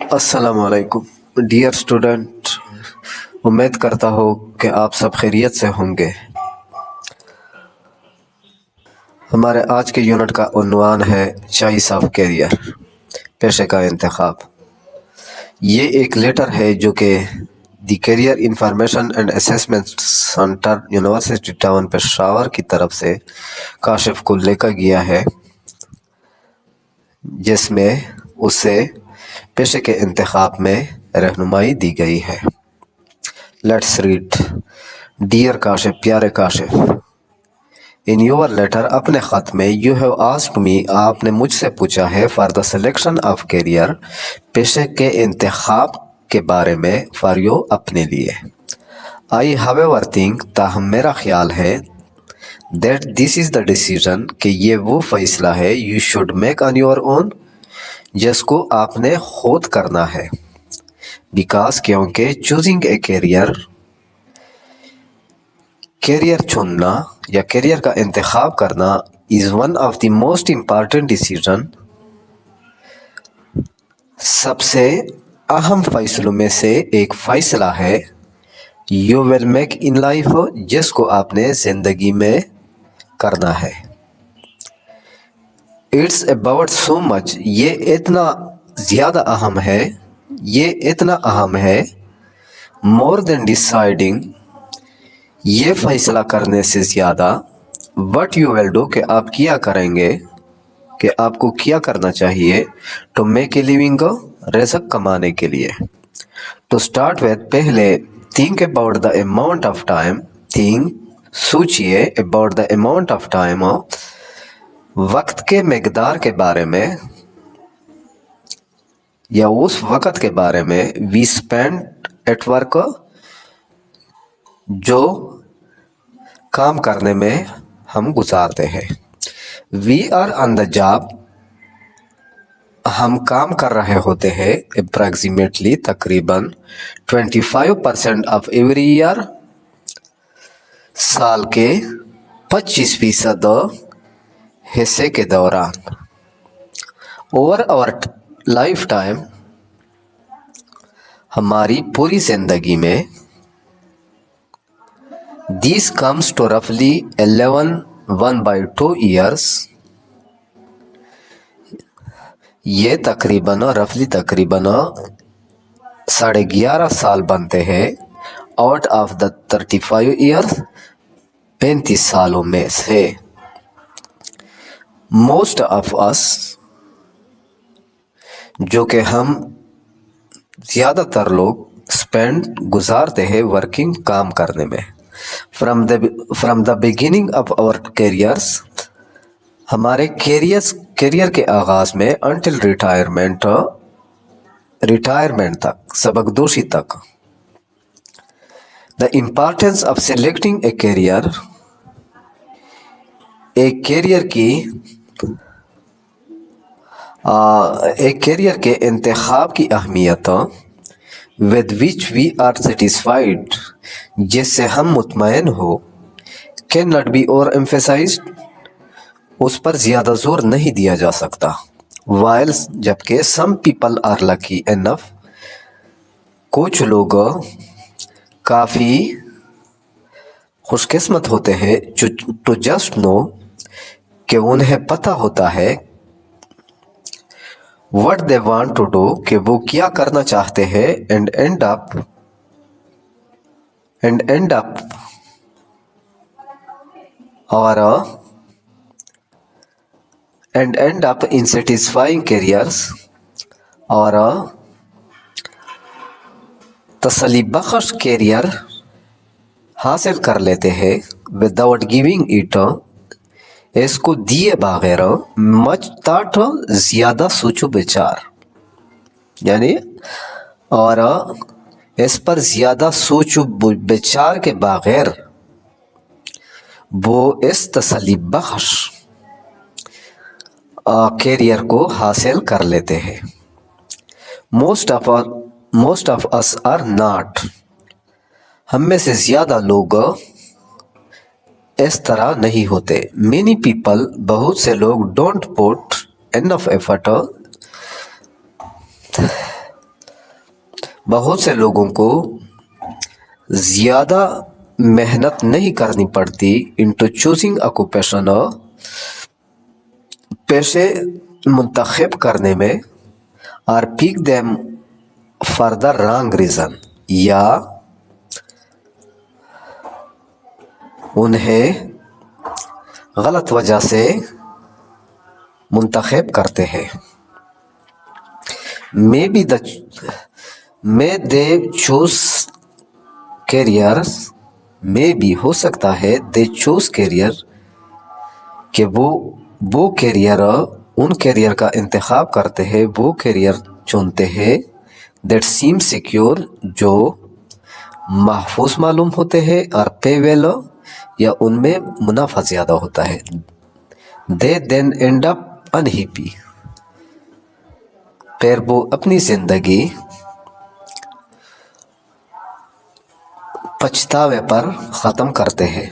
السلام علیکم dear student, امید کرتا ہوں کہ آپ سب خیریت سے ہوں گے۔ ہمارے آج کے یونٹ کا عنوان ہے چوائس آف کیریئر، پیشے کا انتخاب۔ یہ ایک لیٹر ہے جو کہ the career information and assessment centre university town Peshawar کی طرف سے کاشف کو لکھا گیا ہے، جس میں اسے پیشے کے انتخاب میں رہنمائی دی گئی ہے۔ Let's read. ڈیئر کاشف، پیارے کاشف، ان یور لیٹر، اپنے خط میں، یو ہیو آسکڈ می، آپ نے مجھ سے پوچھا ہے، for the selection of career, پیشے کے انتخاب کے بارے میں، فار یو، اپنے لیے۔ آئی however think، تاہم میرا خیال ہے، that this is the decision، کہ یہ وہ فیصلہ ہے، you should make on your own، جس کو آپ نے خود کرنا ہے۔ because، کیونکہ choosing a career، کیریئر چننا یا کیریئر کا انتخاب کرنا is one of the most important decision، سب سے اہم فیصلوں میں سے ایک فیصلہ ہے، you will make in life، جس کو آپ نے زندگی میں کرنا ہے۔ it's about so much، یہ اتنا زیادہ اہم ہے، یہ اتنا اہم ہے، more than deciding، یہ فیصلہ کرنے سے زیادہ، what you will do، کہ آپ کیا کریں گے، کہ آپ کو کیا کرنا چاہیے، to make a living، رزق کمانے کے لیے۔ to start with، پہلے think about the amount of time، think، سوچئے، about the amount of time، وقت کے مقدار کے بارے میں یا اس وقت کے بارے میں، we spend at work، جو کام کرنے میں ہم گزارتے ہیں۔ we are on the job، ہم کام کر رہے ہوتے ہیں، approximately، تقریباً 25% of every year، سال کے 25% حصے کے دوران۔ over our life time، ہماری پوری زندگی میں۔ this comes to roughly 1/2 years، یہ تقریباً 11.5 سال بنتے ہیں، out of the 35 years، 35 سالوں میں سے۔ most of us، جو کہ ہم زیادہ تر لوگ، spend، گزارتے ہیں، working، کام کرنے میں۔ from the beginning of our careers، ہمارے کیریئر کے آغاز میں، until ریٹائرمنٹ تک، سبکدوشی تک۔ the importance of selecting a career، ایک کیریئر کے انتخاب کی اہمیت، with which we are satisfied، جس سے ہم مطمئن ہو، cannot be overemphasized، اس پر زیادہ زور نہیں دیا جا سکتا، while، جبکہ some people are lucky enough، کچھ لوگ کافی خوش قسمت ہوتے ہیں، to just know، کہ انہیں پتہ ہوتا ہے، what they want to do، کہ وہ کیا کرنا چاہتے ہیں، and end up in satisfying careers، اور تسلی بخش کیریئر حاصل کر لیتے ہیں، without giving it، اس کو دیے بغیر، much thought، زیادہ سوچ و بچار، یعنی اور اس پر زیادہ سوچ و بچار کے بغیر وہ اس تسلی بخش کیریئر کو حاصل کر لیتے ہیں۔ most of us are not، ہم میں سے زیادہ لوگ اس طرح نہیں ہوتے۔ many people، بہت سے لوگ، don't put enough effort، بہت سے لوگوں کو زیادہ محنت نہیں کرنی پڑتی انٹو چوزنگ آکوپیشن، پیشے منتخب کرنے میں، اور pick them for the wrong reason, یا انہیں غلط وجہ سے منتخب کرتے ہیں۔ may they choose careers، میں بھی ہو سکتا ہے they choose career، کہ وہ کیریئر، ان کیریئر کا انتخاب کرتے ہیں، وہ کیریئر چنتے ہیں that seem secure، جو محفوظ معلوم ہوتے ہیں، اور pay well، یا ان میں منافع زیادہ ہوتا ہے۔ they then end up unhappy، پھر وہ اپنی زندگی پچھتاوے پر ختم کرتے ہیں،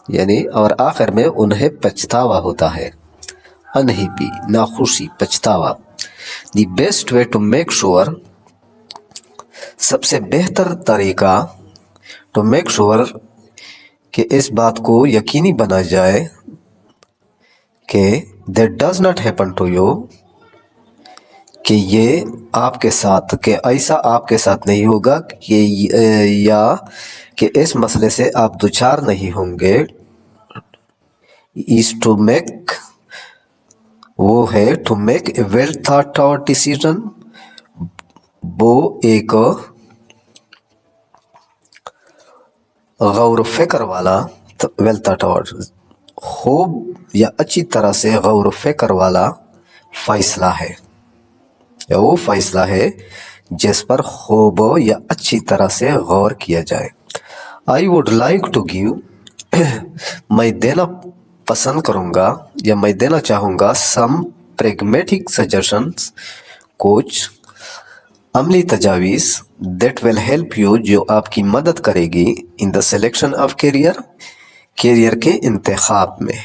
یعنی اور آخر میں انہیں پچھتاوا ہوتا ہے۔ unhappy، ناخوشی، پچھتاوا۔ the best way to make sure، سب سے بہتر طریقہ to make sure، کہ اس بات کو یقینی بنا جائے کہ that does not happen to you، کہ یہ آپ کے ساتھ، کہ ایسا آپ کے ساتھ نہیں ہوگا، کہ یا کہ اس مسئلے سے آپ دوچار نہیں ہوں گے۔ is to make، وہ ہے to make a well thought out decision، وہ ایک غور و فکر والا، well thought out، خوب یا اچھی طرح سے غور و فکر والا فیصلہ ہے، یا وہ فیصلہ ہے جس پر خوب یا اچھی طرح سے غور کیا جائے۔ I would like to give، میں دینا پسند کروں گا یا میں دینا چاہوں گا some pragmatic suggestions، کچھ عملی تجاویز that will help you، جو آپ کی مدد کرے گی in the selection of career، career کے انتخاب میں۔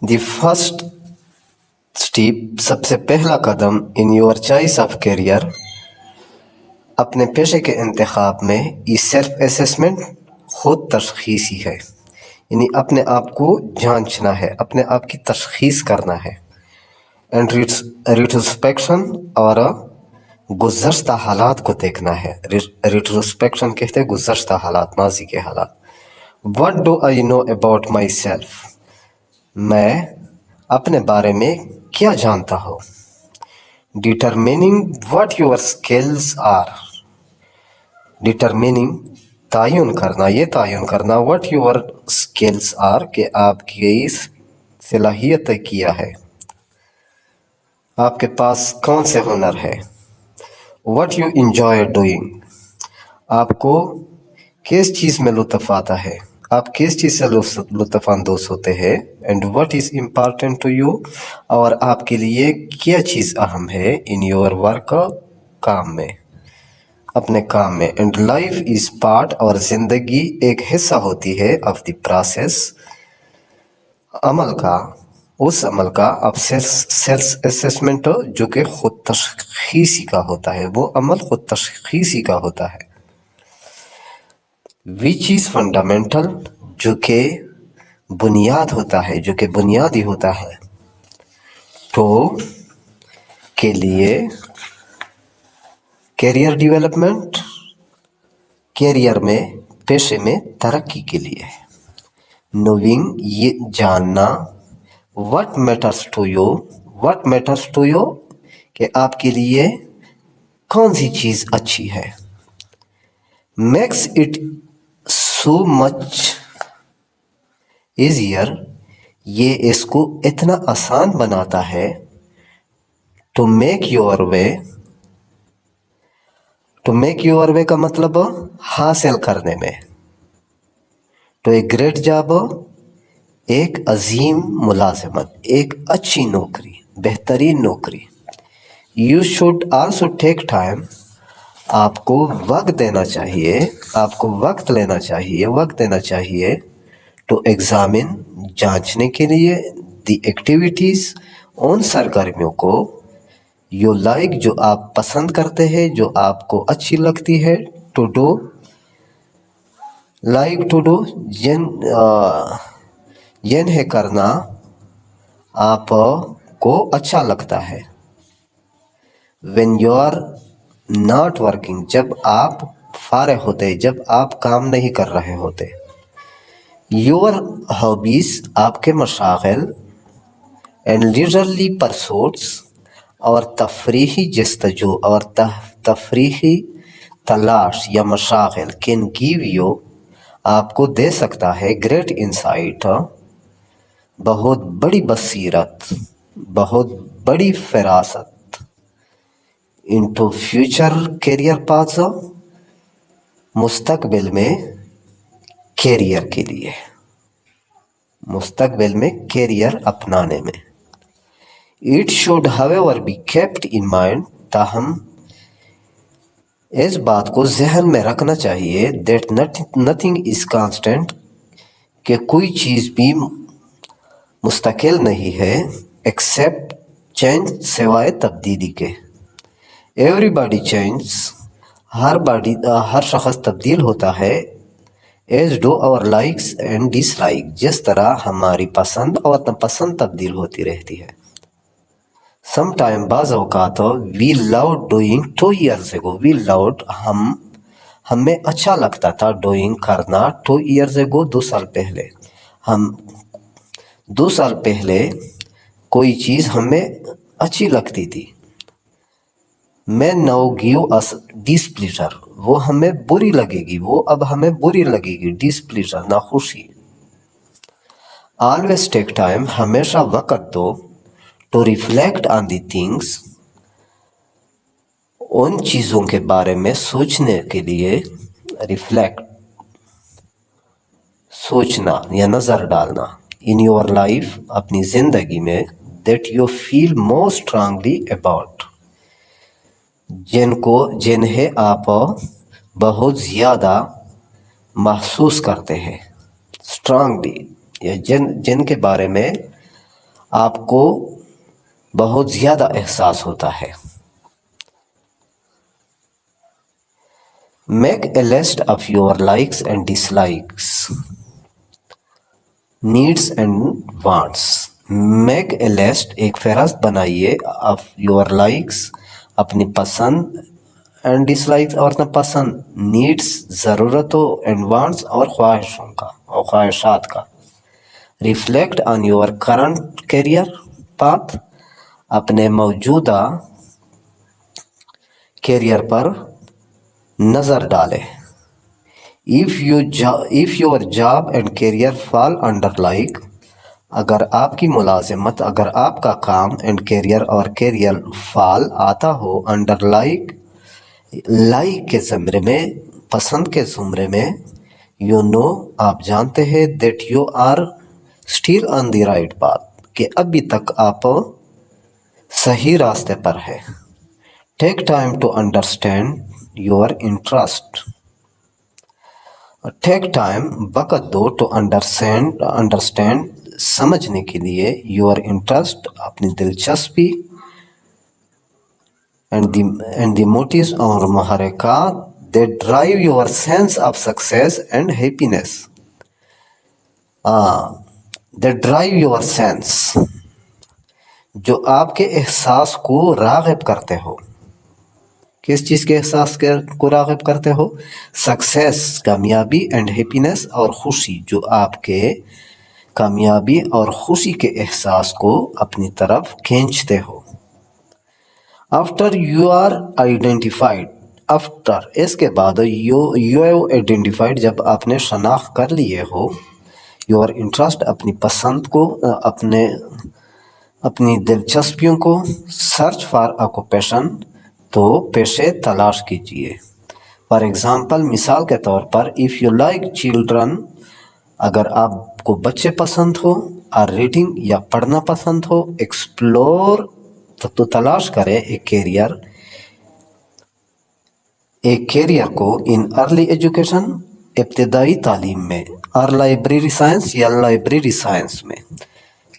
دی فرسٹ اسٹیپ، سب سے پہلا قدم in your choice of career, اپنے پیشے کے انتخاب میں، یہ سیلف اسیسمنٹ، خود تشخیصی ہے، یعنی اپنے آپ کو جانچنا ہے، اپنے آپ کی تشخیص کرنا ہے۔ اینڈ ریٹروسپیکشن، اور گزشتہ حالات کو دیکھنا ہے۔ ریٹروسپیکشن کہتے ہیں گزشتہ حالات، ماضی کے حالات۔ What do I know about myself، میں اپنے بارے میں کیا جانتا ہوں۔ Determining what your skills are، determining، تعین کرنا، یہ تعین کرنا what your skills are، کہ آپ کی صلاحیت کیا ہے، آپ کے پاس کون سے ہنر ہے۔ What you enjoy doing، آپ کو کس چیز میں لطف آتا ہے، آپ کس چیز سے لطف اندوز ہوتے ہیں۔ And what is important to you, اور آپ کے لیے کیا چیز اہم ہے ان یور ورک، کام میں، اپنے کام میں۔ اینڈ لائف از پارٹ، اور زندگی ایک حصہ ہوتی ہے آف دی پروسیس، عمل کا، اس عمل کا آف سیلف اسیسمنٹ، جو کہ خود تشخیصی کا ہوتا ہے، وہ عمل خود تشخیصی کا ہوتا ہے۔ which is fundamental، جو کہ بنیاد ہوتا ہے، جو کہ بنیادی ہوتا ہے، تو کے لیے کیریئر ڈیولپمنٹ، کیریئر میں، پیشے میں ترقی کے لیے۔ knowing، یہ جاننا، what matters to you، what matters to you، کہ آپ کے لیے کون سی چیز اچھی ہے۔ makes it so much easier، یہ اس کو اتنا آسان بناتا ہے۔ to make your way، to make your way کا مطلب حاصل کرنے میں۔ to a great job، ایک عظیم ملازمت، ایک اچھی نوکری، بہترین نوکری۔ you should also take time، آپ کو وقت دینا چاہیے، آپ کو وقت لینا چاہیے، وقت دینا چاہیے۔ to examine، جانچنے کے لیے، دی ایکٹیویٹیز ان سرگرمیوں کو یو لائک جو آپ پسند کرتے ہیں, جو آپ کو اچھی لگتی ہے, to do like to do جنہیں کرنا آپ کو اچھا لگتا ہے. when you are not working جب آپ فارغ ہوتے, جب آپ کام نہیں کر رہے ہوتے. your hobbies آپ کے مشاغل and leisurely pursuits اور تفریحی جستجو اور تفریحی تلاش یا مشاغل can give you آپ کو دے سکتا ہے great insight بہت بڑی بصیرت, بہت بڑی فراست into future career paths مستقبل میں کیریئر کے لیے, مستقبل میں کیریئر اپنانے میں. It should however be kept in mind تاہم اس بات کو ذہن میں رکھنا چاہیے that nothing is constant کہ کوئی چیز بھی مستقل نہیں ہے except change سوائے تبدیلی کے. Everybody changes ہر شخص تبدیل ہوتا ہے as do our likes and dislikes جس طرح ہماری پسند اور ناپسند تبدیل ہوتی رہتی ہے. sometime بعض اوقات we loved doing 2 years ago we loved ہمیں اچھا لگتا تھا doing کرنا 2 years ago 2 سال پہلے. ہم 2 سال پہلے کوئی چیز ہمیں اچھی لگتی تھی. میں now give us displeasure وہ ہمیں بری لگے گی, وہ اب ہمیں بری لگے گی. displeasure ناخوشی. always take time ہمیشہ وقت دو to reflect on the things ان چیزوں کے بارے میں سوچنے کے لیے. reflect سوچنا یا نظر ڈالنا. in your life اپنی زندگی میں that you feel more strongly about جنہیں آپ بہت زیادہ محسوس کرتے ہیں. اسٹرانگلی یا جن کے بارے میں آپ کو بہت زیادہ احساس ہوتا ہے. Make a list of your likes and dislikes needs and wants. Make a list ایک فہرست بنائیے آف یور لائکس اپنی پسند اینڈ ڈس لائکس اور ناپسند, نیڈس ضرورتوں اینڈ وانٹس اور خواہشوں کا اور خواہشات کا. Reflect on your current career path اپنے موجودہ کیریئر پر نظر ڈالے. if your job and career fall under like اگر آپ کی ملازمت, اگر آپ کا کام اینڈ کیریئر اور کیریئر فال آتا ہو انڈر لائک کے زمرے میں, پسند کے زمرے میں, یو نو آپ جانتے ہیں that you are still on the right path کہ ابھی تک آپ صحیح راستے پر ہے. Take time to understand your interest. Take time وقت دو ٹو انڈرسٹینڈ سمجھنے کے لیے یور انٹرسٹ اپنی دلچسپی اینڈ دی موٹیوز اور محرکات they drive your sense of success and happiness. they drive your sense جو آپ کے احساس کو راغب کرتے ہو. کس چیز کے احساس کو راغب کرتے ہو؟ سکسیس کامیابی اینڈ ہیپینس اور خوشی جو آپ کے کامیابی اور خوشی کے احساس کو اپنی طرف کھینچتے ہو. After you are identified after اس کے بعد یو ہیو آئیڈینٹیفائڈ جب آپ نے شناخت کر لیے ہو یور انٹرسٹ اپنی پسند کو اپنی دلچسپیوں کو سرچ فار آکوپیشن تو پیشے تلاش کیجیے. فار ایگزامپل مثال کے طور پر اف یو لائک چلڈرن اگر آپ کو بچے پسند ہو, اور ریڈنگ یا پڑھنا پسند ہو, ایکسپلور تو تلاش کریں ایک کیریئر کو ان ارلی ایجوکیشن ابتدائی تعلیم میں, اور لائبریری سائنس یا لائبریری سائنس میں.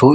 2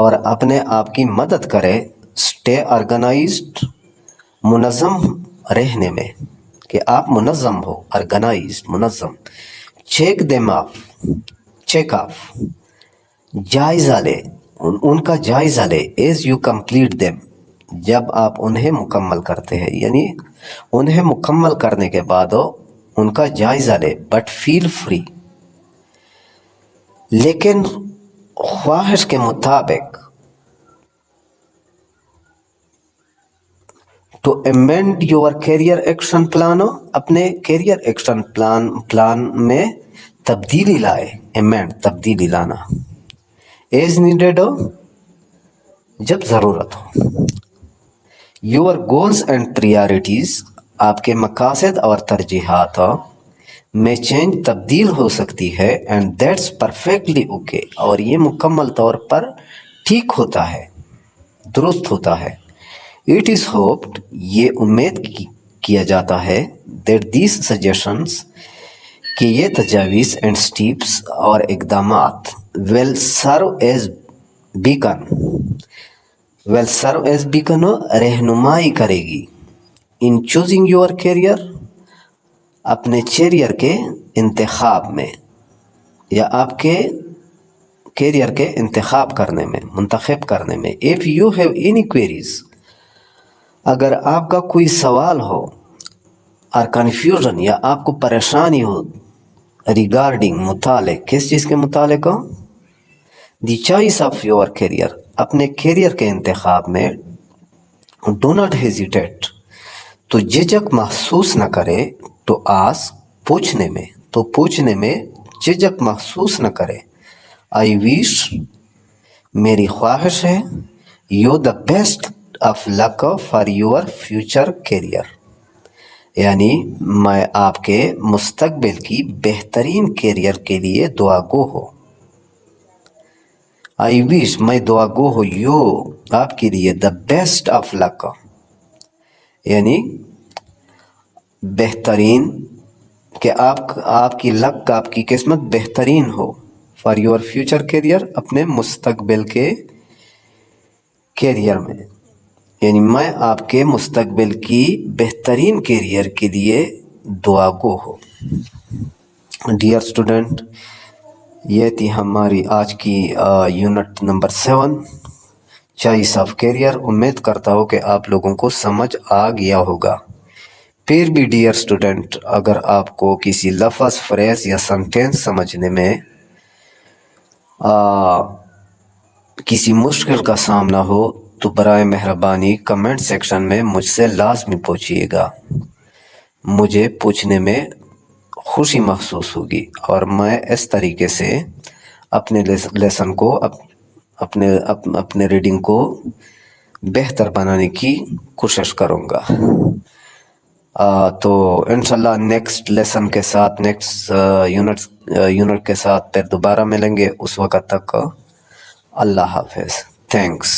اور اپنے آپ کی مدد کرے اسٹے آرگنائزڈ منظم رہنے میں، کہ آپ منظم ہو، آرگنائزڈ منظم. Check them of, check of جائزہ لے، ان کا جائزہ لے. ایز یو کمپلیٹ دیم، جب آپ انہیں مکمل کرتے ہیں، یعنی انہیں مکمل کرنے کے بعد ان کا جائزہ لے. بٹ فیل فری، لیکن خواہش کے مطابق to amend your career action plan, اپنے کیریئر ایکشن پلان میں تبدیلی لائے. امینڈ تبدیلی لانا. ایز نیڈیڈ ہو، جب ضرورت ہو. یور گولز اینڈ پریارٹیز، آپ کے مقاصد اور ترجیحات میں چینج تبدیل ہو سکتی ہے. اینڈ دیٹس پرفیکٹلی اوکے، اور یہ مکمل طور پر ٹھیک ہوتا ہے، درست ہوتا ہے. اٹ از ہوپڈ، یہ امید کیا جاتا ہے. دیٹ دیز سجیشنز، کہ یہ تجاویز اینڈ سٹیپس اور اقدامات ول سرو ایز بیکن، ول سرو ایز بیکن رہنمائی کرے گی. ان چوزنگ یور کیریئر، اپنے کیریئر کے انتخاب میں، یا آپ کے کیریئر کے انتخاب کرنے میں، منتخب کرنے میں. If you have any queries, اگر آپ کا کوئی سوال ہو، اور کنفیوژن، یا آپ کو پریشانی ہو، ریگارڈنگ متعلق، کس چیز کے متعلق ہو؟ The choice of your career, اپنے کیریئر کے انتخاب میں. ڈو ناٹ ہیزیٹیٹ، تو جھجک محسوس نہ کرے. ٹو آسک، پوچھنے میں، تو پوچھنے میں جھجک محسوس نہ کرے. آئی وش، میری خواہش ہے. You the best of luck for your future career, یعنی میں آپ کے مستقبل کی بہترین کیریئر کے لیے دعا گو ہوں. آئی وش، میں دعا گو ہوں. یو، آپ کے لیے. دا بیسٹ آف لک، یعنی بہترین، کہ آپ کی لک، آپ کی قسمت بہترین ہو. فار یور فیوچر کیریئر، اپنے مستقبل کے کیریئر میں، یعنی میں آپ کے مستقبل کی بہترین کیریئر کے لیے دعا گو ہو. ڈیئر اسٹوڈنٹ، یہ تھی ہماری آج کی unit number 7، choice of career. امید کرتا ہوں کہ آپ لوگوں کو سمجھ آ گیا ہوگا. پھر بھی ڈیئر اسٹوڈنٹ، اگر آپ کو کسی لفظ، فریز یا سنٹینس سمجھنے میں کسی مشکل کا سامنا ہو، تو برائے مہربانی کمنٹ سیکشن میں مجھ سے لازمی پوچھیے گا. مجھے پوچھنے میں خوشی محسوس ہوگی، اور میں اس طریقے سے اپنے لیسن کو، اپنے ریڈنگ کو بہتر بنانے کی کوشش کروں گا. تو انشاءاللہ نیکسٹ لیسن کے ساتھ، نیکسٹ یونٹ کے ساتھ پھر دوبارہ ملیں گے. اس وقت تک اللہ حافظ. تھینکس.